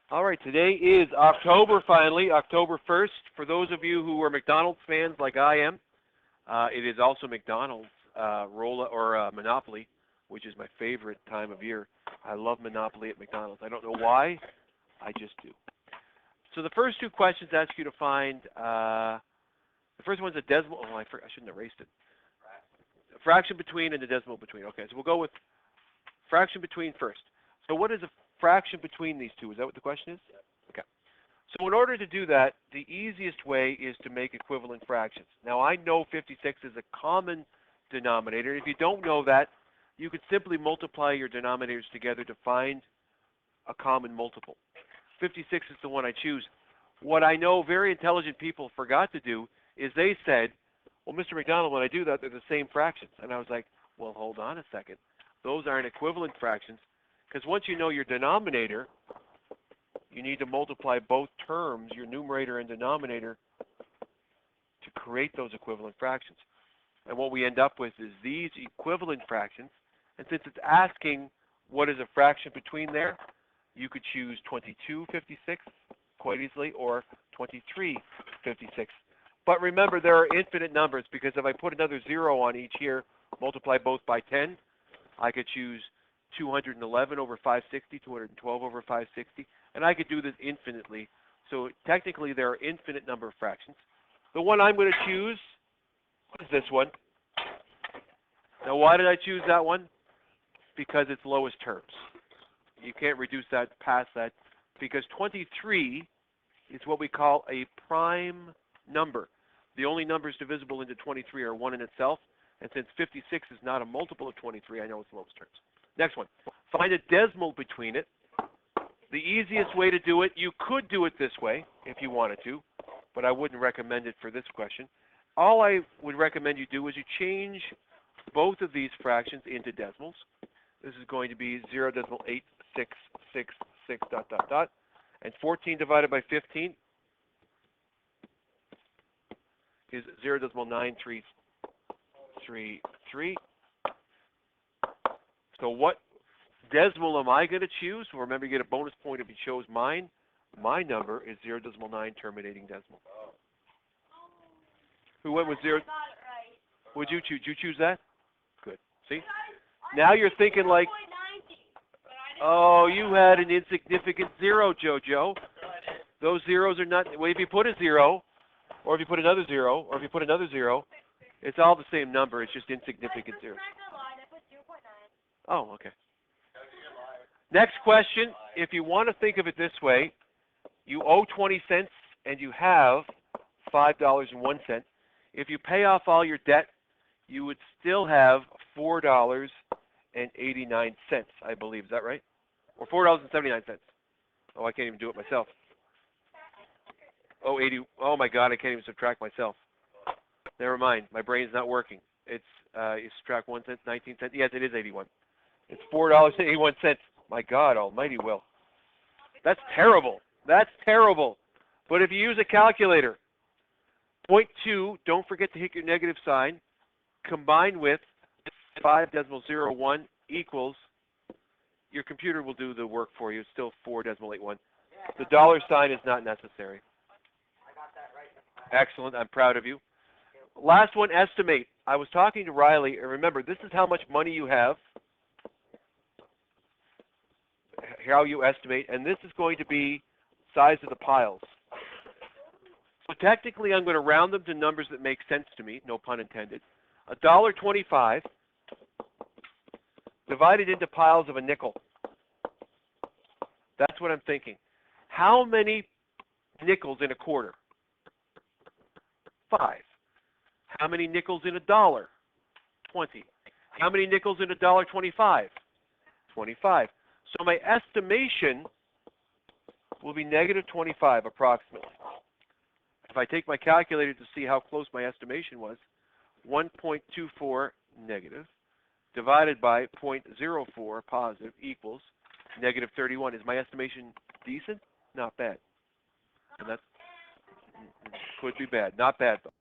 All right, today is October finally, October 1st. For those of you who are McDonald's fans like I am, it is also McDonald's Monopoly, which is my favorite time of year. I love Monopoly at McDonald's. I don't know why, I just do. So the first two questions ask you to find, the first one's a decimal. Oh, I shouldn't have erased it. A fraction between and a decimal between. Okay, so we'll go with fraction between first. So what is a fraction between these two? Is that what the question is? Okay. So in order to do that, the easiest way is to make equivalent fractions. Now I know 56 is a common denominator. If you don't know that, you could simply multiply your denominators together to find a common multiple. 56 is the one I choose. What I know very intelligent people forgot to do is they said, well, Mr. McDonald, when I do that, they're the same fractions. And I was like, well, hold on a second. Those aren't equivalent fractions, because once you know your denominator, you need to multiply both terms, your numerator and denominator, to create those equivalent fractions. And what we end up with is these equivalent fractions. And since it's asking what is a fraction between there, you could choose 2256 quite easily, or 2356. But remember, there are infinite numbers, because if I put another 0 on each here, multiply both by 10, I could choose 211 over 560, 212 over 560, and I could do this infinitely. So technically, there are infinite number of fractions. The one I'm going to choose, what is this one? Now, why did I choose that one? Because it's lowest terms. You can't reduce that past that, because 23 is what we call a prime number. The only numbers divisible into 23 are 1 in itself, and since 56 is not a multiple of 23, I know it's lowest terms. Next one, find a decimal between it. The easiest way to do it, you could do it this way if you wanted to, but I wouldn't recommend it for this question. All I would recommend you do is you change both of these fractions into decimals. This is going to be 0.8666 ... and 14 divided by 15 is 0.9333. So what decimal am I going to choose? Well, remember, you get a bonus point if you chose mine. My number is 0.9 terminating decimal. Who went with 0? Would you choose? Did you choose that? Good. See? Now you're thinking like, oh, you had an insignificant 0, JoJo. Those zeros are not, well, if you put a 0, or if you put another 0, or if you put another 0, it's all the same number. It's just insignificant 0. Oh, okay. Next question, if you want to think of it this way, you owe 20 cents and you have $5.01. If you pay off all your debt, you would still have $4.89, I believe. Is that right? Or $4.79. Oh, I can't even do it myself. Oh, 80. Oh my God, I can't even subtract myself. Never mind. My brain's not working. It's you subtract 1 cent, 19 cents. Yes, it is 81. It's $4.81. My God Almighty, Will. That's terrible. That's terrible. But if you use a calculator, 0.2, don't forget to hit your negative sign, combined with 5.01 equals, your computer will do the work for you. It's still 4.81. The dollar sign is not necessary. Excellent. I'm proud of you. Last one, estimate. I was talking to Riley, and remember, this is how much money you have, how you estimate, and this is going to be size of the piles. So technically, I'm going to round them to numbers that make sense to me, no pun intended. $1.25 divided into piles of a nickel. That's what I'm thinking. How many nickels in a quarter? 5. How many nickels in a dollar? 20. How many nickels in $1.25? 25. So my estimation will be negative 25 approximately. If I take my calculator to see how close my estimation was, 1.24 negative divided by 0.04 positive equals negative 31. Is my estimation decent? Not bad. And that could be bad. Not bad, though.